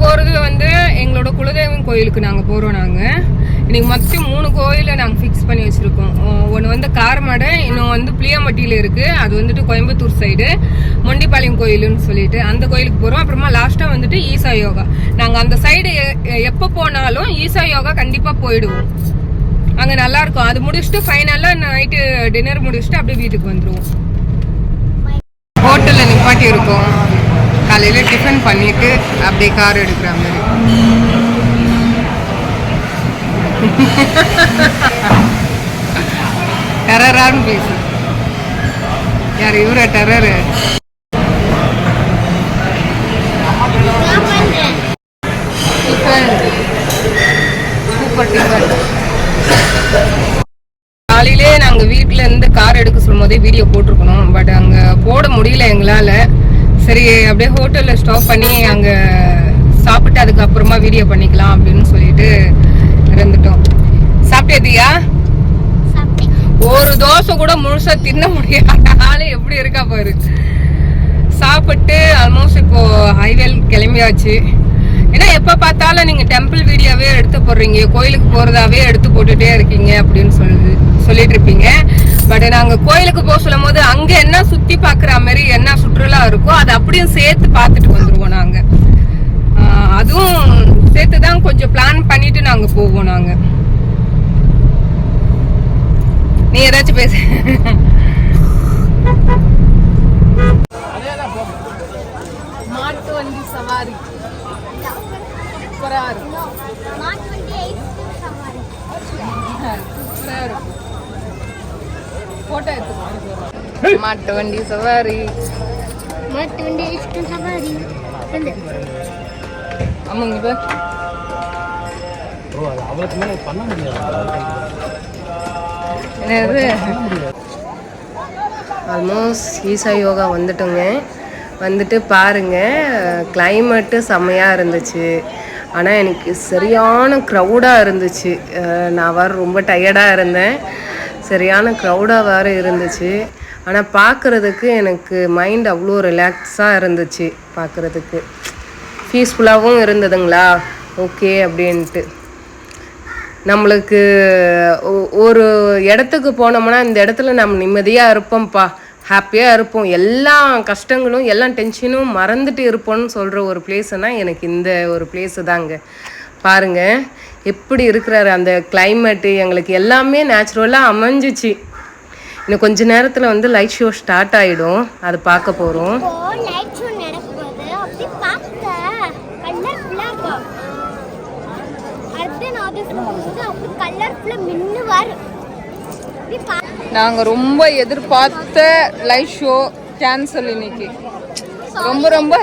போகிறது வந்து எங்களோட குலதெய்வம் கோயிலுக்கு நாங்கள் போகிறோம். நாங்கள் இன்னைக்கு மொத்தம் 3 கோயிலை நாங்கள் ஃபிக்ஸ் பண்ணி வச்சுருக்கோம். ஒன்று வந்து காரமடை, இன்னும் வந்து புளியம்பட்டியில் இருக்குது, அது வந்துட்டு கோயம்புத்தூர் சைடு மொண்டிப்பாளையம் கோயிலுன்னு சொல்லிட்டு அந்த கோயிலுக்கு போகிறோம். அப்புறமா லாஸ்ட்டாக வந்துட்டு ஈசா யோகா. நாங்கள் அந்த சைடு எப்போ போனாலும் ஈசா யோகா கண்டிப்பாக போயிடுவோம். அங்கே நல்லாயிருக்கும். அது முடிச்சுட்டு ஃபைனலாக நைட்டு டின்னர் முடிச்சுட்டு அப்படியே வீட்டுக்கு வந்துடுவோம். ஹோட்டலில் நிப்பாட்டி இருக்கோம். காலையில் டிஃபன் பண்ணிட்டு அப்படியே கார் எடுக்கிற மாதிரி. டெரரான்னு பேசு. யார் இவர டெரரு? Super tiffin. காலையிலே நாங்கள் வீட்டில் இருந்து கார் எடுக்க சொல்லும் போதே வீடியோ போட்டிருக்கணும். பட் அங்கே போட முடியல எங்களால். சரி அப்படியே ஹோட்டலில் ஸ்டாப் பண்ணி அங்கே சாப்பிட்டு அதுக்கப்புறமா வீடியோ பண்ணிக்கலாம் அப்படின்னு சொல்லிட்டு இருந்துட்டோம். சாப்பிட்டேதியா? ஒரு தோசை கூட முழுசா தின்ன முடியாத ஆளு எப்படி இருக்கா பாரு. சாப்பிட்டு ஆல்மோஸ்ட் இப்போ ஹைவேல் கிளம்பியாச்சு. ஏன்னா எப்போ பார்த்தாலும் நீங்கள் டெம்பிள் வீடியோவே எடுத்து போடுறீங்க, கோயிலுக்கு போகிறதாவே எடுத்து போட்டுகிட்டே இருக்கீங்க அப்படின்னு சொல்லிட்டு இருப்பீங்க. பட் நாங்கள் கோயிலுக்கு போக சொல்லும் போது அங்கே என்ன சுற்றி பார்க்குற மாதிரி என்ன சுற்றுலா இருக்கோ அதை அப்படியும் சேர்த்து பார்த்துட்டு வந்துடுவோம். நாங்கள் அதுவும் சேர்த்து தான் கொஞ்சம் பிளான் பண்ணிட்டு நாங்கள் போவோம். நாங்கள் நீ ஏதாச்சும் பேச. மாட்டு வண்டி சவாரி சூப்பரா இருக்கும். போட்டோ எடுத்து. மாட்டு வண்டி சவாரி, மாட்டு வண்டி சவாரி. ஆமாங்க பேர் என்னது? ஆல்மோஸ்ட் ஈசா யோகா வந்துட்டோங்க. வந்துட்டு பாருங்கள், கிளைமேட்டு செம்மையாக இருந்துச்சு. ஆனால் எனக்கு சரியான க்ரௌடாக இருந்துச்சு. நான் வேறு ரொம்ப டயர்டாக இருந்தேன். சரியான க்ரௌடாக வேறு இருந்துச்சு. ஆனால் பார்க்குறதுக்கு எனக்கு மைண்ட் அவ்வளோ ரிலாக்ஸாக இருந்துச்சு. பார்க்குறதுக்கு பீஸ்ஃபுல்லாகவும் இருந்ததுங்களா. ஓகே அப்படின்ட்டு நம்மளுக்கு ஒரு இடத்துக்கு போனோம்னா இந்த இடத்துல நம்ம நிம்மதியாக இருப்போம்ப்பா, ஹாப்பியாக இருப்போம், எல்லா கஷ்டங்களும் எல்லா டென்ஷனும் மறந்துட்டு இருப்போம்னு சொல்கிற ஒரு பிளேஸுனால் எனக்கு இந்த ஒரு பிளேஸு தாங்க. பாருங்கள் எப்படி இருக்கிறாரு அந்த கிளைமேட்டு. எங்களுக்கு எல்லாமே நேச்சுரலாக அமைஞ்சிச்சு. இன்னும் கொஞ்ச நேரத்தில் வந்து லைட் ஷோ ஸ்டார்ட் ஆகிடும், அது பார்க்க போகிறோம். நாங்கள் ரொம்ப எதிர்பார்த்த லைட் ஷோ கேன்சல் இன்னைக்கு. ரொம்ப ரொம்ப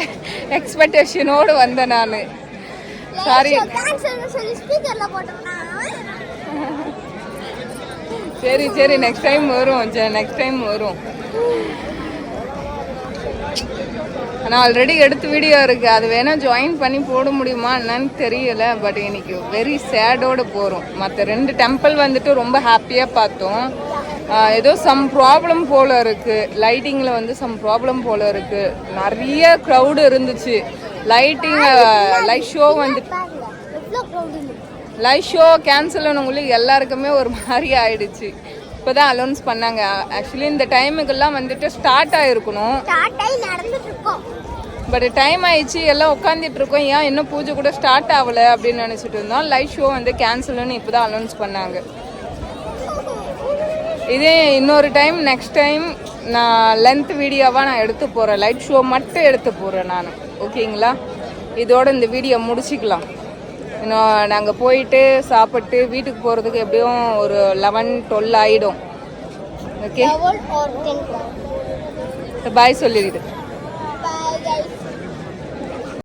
எக்ஸ்பெக்டேஷனோடு வந்தேன் நான். சாரி. சரி சரி நெக்ஸ்ட் டைம் வரும். நெக்ஸ்ட் டைம் வரும். ஆனால் ஆல்ரெடி எடுத்து வீடியோ இருக்குது, அது வேணால் ஜாயின் பண்ணி போட முடியுமா என்னன்னு தெரியல. பட் இன்னைக்கு வெரி சேடோடு போகிறோம். மற்ற 2 டெம்பிள் வந்துட்டு ரொம்ப ஹாப்பியாக பார்த்தோம். ஏதோ சம் ப்ராப்ளம் போல் இருக்குது, லைட்டிங்கில் வந்து சம் ப்ராப்ளம் போல் இருக்குது. நிறைய க்ரௌடு இருந்துச்சு. லைட் ஷோ வந்துட்டு லைட் ஷோ கேன்சல் ஆனவங்களுக்கு எல்லாருக்குமே ஒரு மாதிரி ஆயிடுச்சு. இப்போ தான் அலௌன்ஸ் பண்ணாங்க. ஆக்சுவலி இந்த டைமுக்கெல்லாம் வந்துட்டு ஸ்டார்ட் ஆகிருக்கணும். பட் டைம் ஆயிடுச்சு, எல்லாம் உட்காந்துட்டு இருக்கோம். ஏன் இன்னும் பூஜை கூட ஸ்டார்ட் ஆகலை அப்படின்னு நினச்சிட்டு இருந்தோம். லைட் ஷோ வந்து கேன்சல்னு இப்போ தான் அலௌன்ஸ் பண்ணாங்க. இதே இன்னொரு டைம் நெக்ஸ்ட் டைம் நான் லென்த் வீடியோவாக நான் எடுத்து போகிறேன். லைட் ஷோ மட்டும் எடுத்து போகிறேன் நான். ஓகேங்களா? இதோட இந்த வீடியோ முடிச்சிக்கலாம். இன்னும் நாங்கள் போயிட்டு சாப்பிட்டு வீட்டுக்கு போகிறதுக்கு எப்படியும் ஒரு 11-12 ஆகிடும். ஓகே, பாய் சொல்லிடுது.